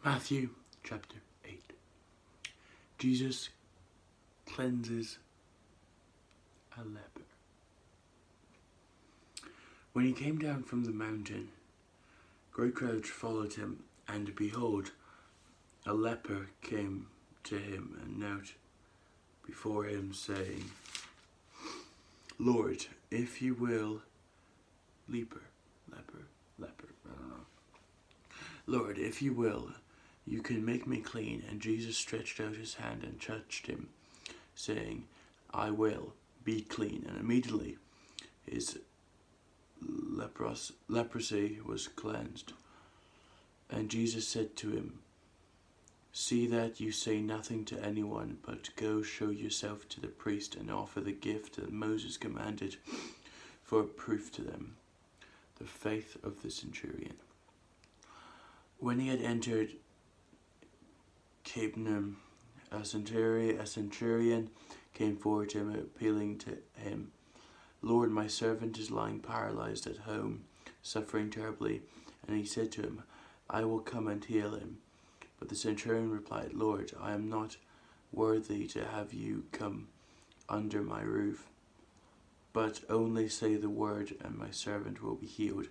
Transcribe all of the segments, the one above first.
Matthew chapter 8. Jesus cleanses a leper. When he came down from the mountain, great crowds followed him, and behold, a leper came to him and knelt before him, saying, Lord, if you will, leper, I don't know. Lord, if you will, you can make me clean. And Jesus stretched out his hand and touched him, saying, I will, be clean. And immediately his leprosy was cleansed. And Jesus said to him, see that you say nothing to anyone, but go show yourself to the priest and offer the gift that Moses commanded for a proof to them, the faith of the centurion. When he had entered Capernaum, a centurion came forward to him, appealing to him, Lord, my servant is lying paralyzed at home, suffering terribly. And he said to him, I will come and heal him. But the centurion replied, Lord, I am not worthy to have you come under my roof, but only say the word, and my servant will be healed.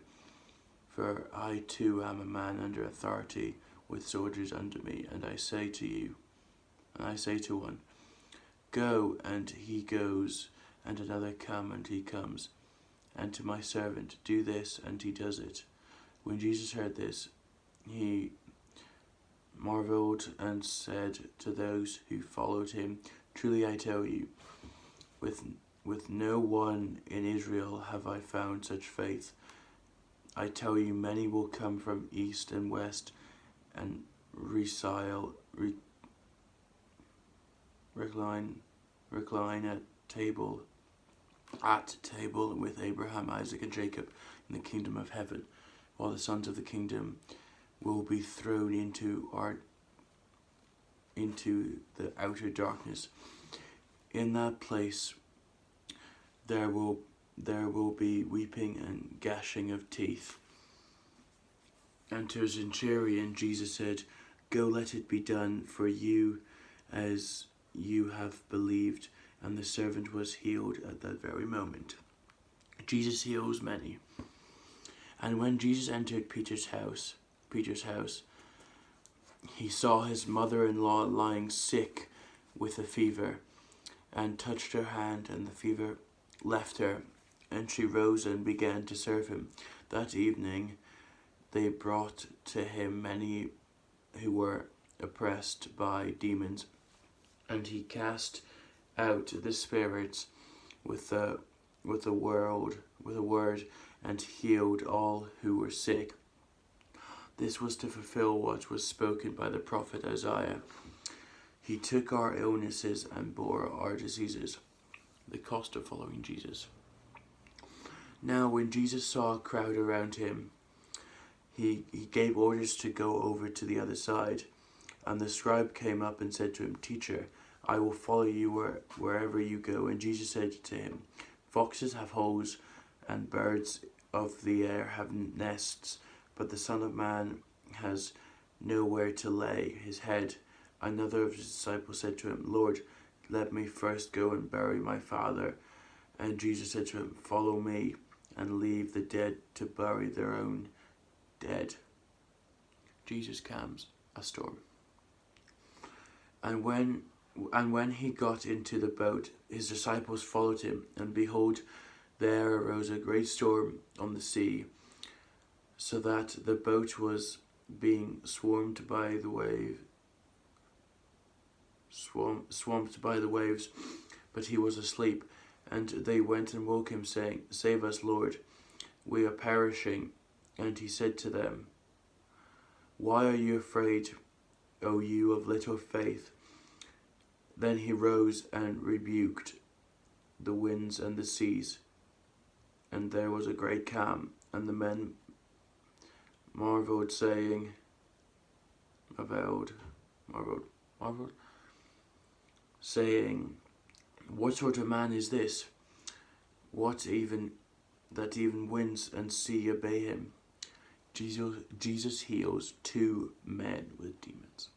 For I too am a man under authority, with soldiers under me, and I say to one, go, and he goes, and another, come, and he comes, and to my servant, do this, and he does it. When Jesus heard this, he marveled and said to those who followed him, truly I tell you, with no one in Israel have I found such faith. I tell you, many will come from east and west and recline at table with Abraham, Isaac, and Jacob in the kingdom of heaven, while the sons of the kingdom will be thrown into the outer darkness. In that place there will be weeping and gnashing of teeth. And to the centurion Jesus said, go, let it be done for you as you have believed. And the servant was healed at that very moment. Jesus heals many. And when Jesus entered Peter's house, he saw his mother-in-law lying sick with a fever, and touched her hand, and the fever left her, and she rose and began to serve him. That evening they brought to him many who were oppressed by demons, and he cast out the spirits with a word, and healed all who were sick. This was to fulfill what was spoken by the prophet Isaiah. He took our illnesses and bore our diseases. The cost of following Jesus. Now when Jesus saw a crowd around him, he gave orders to go over to the other side. And the scribe came up and said to him, Teacher, I will follow you wherever you go. And Jesus said to him, foxes have holes, and birds of the air have nests, but the Son of Man has nowhere to lay his head. Another of his disciples said to him, Lord, let me first go and bury my father. And Jesus said to him, follow me, and leave the dead to bury their own dead. Jesus calms a storm. And when he got into the boat, his disciples followed him, and behold, there arose a great storm on the sea, so that the boat was being swamped by the waves, but he was asleep. And they went and woke him, saying, Save us, Lord, we are perishing. And he said to them, Why are you afraid, O you of little faith? Then he rose and rebuked the winds and the seas, and there was a great calm. And the men marveled, saying, What sort of man is this? That even winds and sea obey him. Jesus heals 2 men with demons.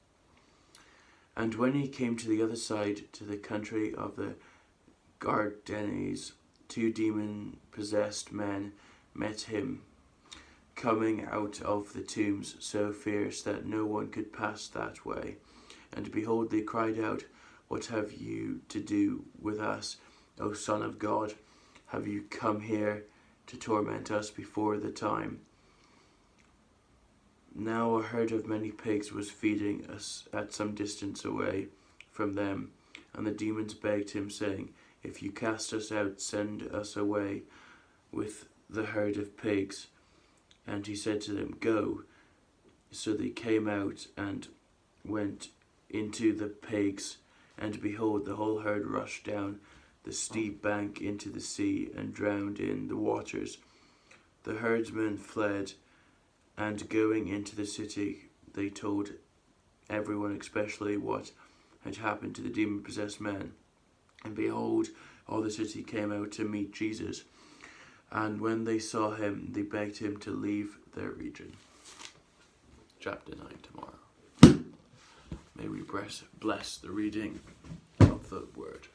And when he came to the other side, to the country of the Gadarenes, 2 demon-possessed men met him, coming out of the tombs, so fierce that no one could pass that way. And behold, they cried out, "What have you to do with us, O Son of God? Have you come here to torment us before the time?" Now a herd of many pigs was feeding us at some distance away from them, and the demons begged him, saying, "If you cast us out, send us away with the herd of pigs." And he said to them, "Go." So they came out and went into the pigs, and behold, the whole herd rushed down the steep bank into the sea and drowned in the waters. The herdsmen fled, and going into the city, they told everyone, especially what had happened to the demon-possessed man. And behold, all the city came out to meet Jesus. And when they saw him, they begged him to leave their region. Chapter 9 tomorrow. May we bless the reading of the word.